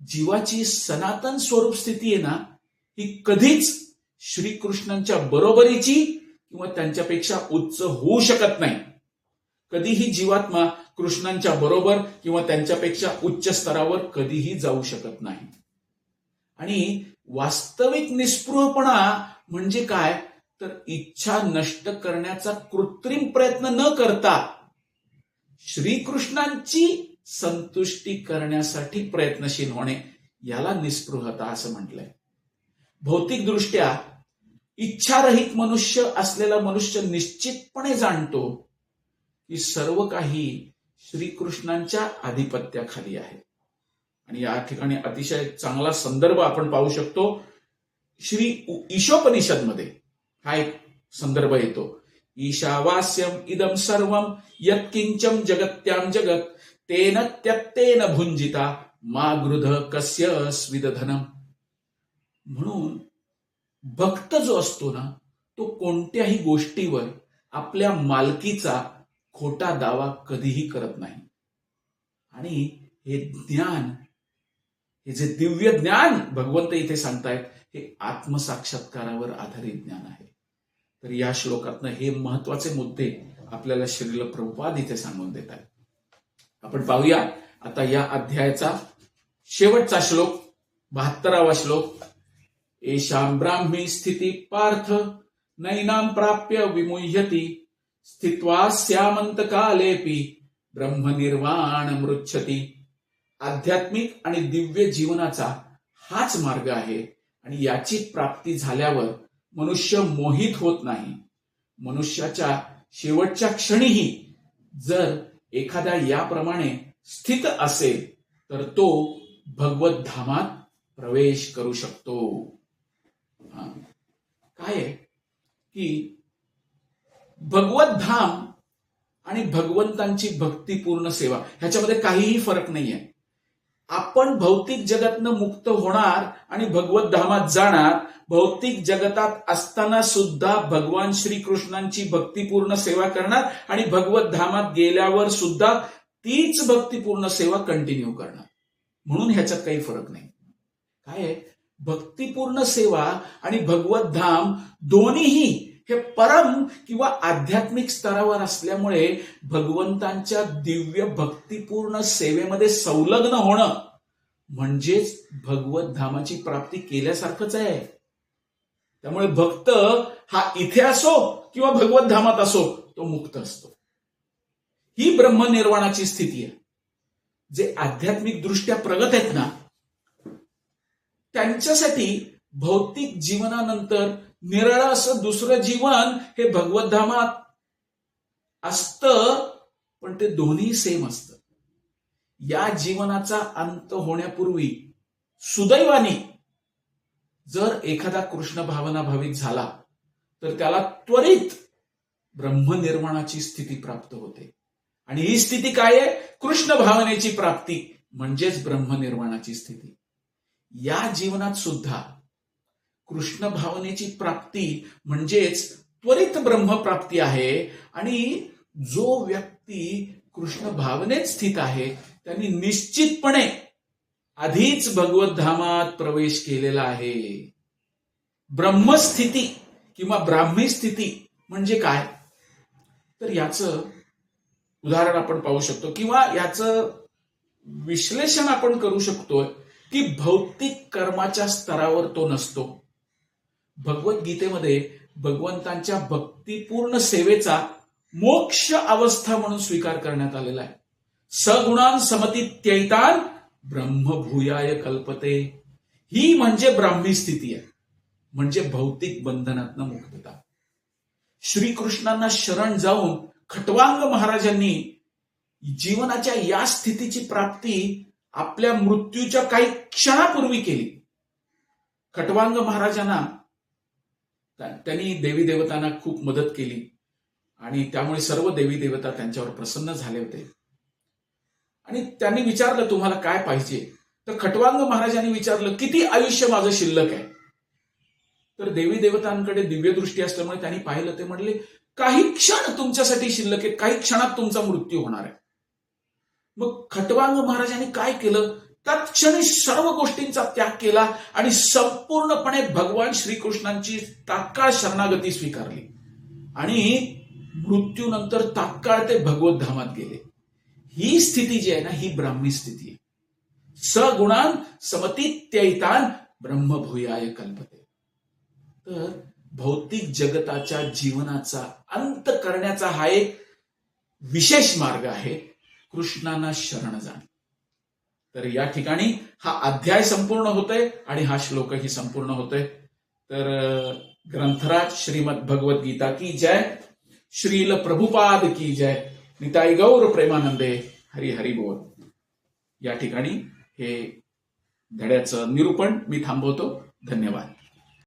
जीवाची सनातन स्वरूप स्थिती आहे ना, ही कधीच श्रीकृष्णांच्या बरोबरीची किंवा त्यांच्यापेक्षा उच्च होऊ शकत नाही. कधीही जीवात्मा कृष्णांच्या बरोबर किंवा त्यांच्यापेक्षा उच्च स्तरावर कधीही जाऊ शकत नाही. आणि वास्तविक निस्पृहपणा म्हणजे काय तर इच्छा नष्ट करण्याचा कृत्रिम प्रयत्न न करता श्रीकृष्णांची संतुष्टी करण्यासाठी प्रयत्नशील होणे याला निस्पृहता असं म्हटलंय. भौतिकदृष्ट्या इच्छारहित मनुष्य असलेला मनुष्य निश्चितपणे जाणतो की सर्व काही श्रीकृष्णांच्या आधिपत्याखाली आहे. आणि या ठिकाणी अतिशय चांगला संदर्भ आपण पाहू शकतो. श्री ईशोपनिषदमध्ये हा एक संदर्भ येतो. ईशावास्यम इदम सर्वम यत्किंचम जगत्याम जगत तेन त्यक्तेन भुंजिता मा गृध कस्य स्विदधनम. म्हणून भक्त जो असतो ना, तो कोणत्याही गोष्टीवर आपल्या मालकीचा खोटा दावा कधीही करत नाही. आणि हे ज्ञान, हे जे दिव्य ज्ञान भगवंत इथे सांगतायत, हे आत्मसाक्षात्कारावर आधारित ज्ञान आहे. तर या श्लोकातनं हे महत्वाचे मुद्दे आपल्याला श्रील प्रभुपाद इथे सांगून देत आहेत. आपण पाहूया आता या अध्यायाचा शेवटचा श्लोक, 72वा श्लोक. एषां ब्राह्मी स्थिती पार्थ नैनां प्राप्य विमुह्यति स्थित्वा स्यामंत कालेपि ब्रह्मनिर्वाण मृच्छति. आध्यात्मिक आणि दिव्य जीवनाचा हाच मार्ग आहे आणि याची प्राप्ती झाल्यावर मनुष्य मोहित होत नाही, मनुष्याच्या शेवटच्या क्षणीही जर एखाद्या याप्रमाणे स्थित असेल तर तो भगवत धामात प्रवेश करू शकतो. काय आहे की भगवत धाम आणि भगवंतांची भक्तिपूर्ण सेवा ह्याच्यामध्ये काहीही फरक नाहीये. आपण भौतिक जगतनं मुक्त होणार आणि भगवत धामात जाणार. भौतिक जगतात असताना सुद्धा भगवान श्रीकृष्णांची भक्तिपूर्ण सेवा करणार आणि भगवत धामात गेल्यावर सुद्धा तीच भक्तिपूर्ण सेवा कंटिन्यू करणार. म्हणून ह्याच्यात काही फरक नाही. काय आहे, भक्तिपूर्ण सेवा आणि भगवत धाम दोन्हीही हे परम किंवा आध्यात्मिक स्तरावर असल्यामुळे भगवंतांच्या दिव्य भक्तिपूर्ण सेवेमध्ये संलग्न होणं म्हणजेच भगवत धामाची प्राप्ती केल्यासारखंच आहे. त्यामुळे भक्त हा इथे असो किंवा भगवत धामात असो तो मुक्त असतो. ही ब्रह्मनिर्वाणाची स्थिती आहे. जे आध्यात्मिक दृष्ट्या प्रगत आहेत ना त्यांच्यासाठी भौतिक जीवनानंतर निराळं असं दुसरं जीवन हे भगवत धामात असतं, पण ते दोन्ही सेम असतं. या जीवनाचा अंत होण्यापूर्वी सुदैवाने जर एखादा कृष्ण भावना भावित झाला तर त्याला त्वरित ब्रह्मनिर्वाणाची स्थिती प्राप्त होते. आणि ही स्थिती काय आहे? कृष्ण भावनेची प्राप्ती म्हणजेच ब्रह्मनिर्वाणाची स्थिती. या जीवनात सुद्धा कृष्ण भावनेची प्राप्ती म्हणजेच त्वरित ब्रह्मप्राप्ती आहे. आणि जो व्यक्ती कृष्ण भावनेत स्थित आहे त्यांनी निश्चितपणे आधीच भगवत धामात प्रवेश केलेला आहे. ब्रह्मस्थिती किंवा ब्राह्मी स्थिती म्हणजे काय तर याचं उदाहरण आपण पाहू शकतो किंवा याचं विश्लेषण आपण करू शकतो की भौतिक कर्माच्या स्तरावर तो नसतो. भगवद्गीतेमध्ये भगवंतांच्या भक्तिपूर्ण सेवेचा मोक्ष अवस्था म्हणून स्वीकार करण्यात आलेला आहे. सगुणान समतीत्यैतान ब्रह्मभूयाय कल्पते. ही म्हणजे ब्राह्मी स्थिती आहे, म्हणजे भौतिक बंधनातनं मुक्तता. श्रीकृष्णांना शरण जाऊन खटवांग महाराजांनी जीवनाच्या या स्थितीची प्राप्ती आपल्या मृत्यूच्या काही क्षणापूर्वी केली. खटवांग महाराजांना त्यांनी देवी देवतांना खूप मदत केली आणि त्यामुळे सर्व देवी देवता त्यांच्यावर प्रसन्न झाले होते. आणि त्यांनी विचारलं तुम्हाला काय पाहिजे तर खटवांग महाराजांनी विचारलं किती आयुष्य माझं शिल्लक आहे. तर देवी देवतांकडे दिव्यदृष्टी असल्यामुळे त्यांनी पाहिलं. ते म्हणले काही क्षण तुमच्यासाठी शिल्लक आहे, काही क्षणात तुमचा मृत्यू होणार आहे. मग खटवांग महाराजांनी काय केलं? तत्क्षणी सर्व गोष्टींचा त्याग केला आणि संपूर्णपणे भगवान श्रीकृष्णांची तात्काळ शरणागती स्वीकारली आणि मृत्यूनंतर तात्काळ ते भगवत धामात गेले. ही स्थिती जी आहे ना ही ब्राह्मी स्थिती आहे. सगुणान समतीत्यैतान ब्रह्मभूयाय कल्पते. तर भौतिक जगताच्या जीवनाचा अंत करण्याचा हा एक विशेष मार्ग आहे कृष्णांना शरण जाणे. तर या ठिकाणी हा अध्याय संपूर्ण होतोय आणि हा श्लोकही संपूर्ण होतोय. तर ग्रंथराज श्रीमद भगवत गीता की जय. श्रील प्रभुपाद की जय. निताई गौर प्रेमानंदे. हरी हरी बोल. या ठिकाणी हे धड्याचं निरूपण मी थांबवतो. धन्यवाद.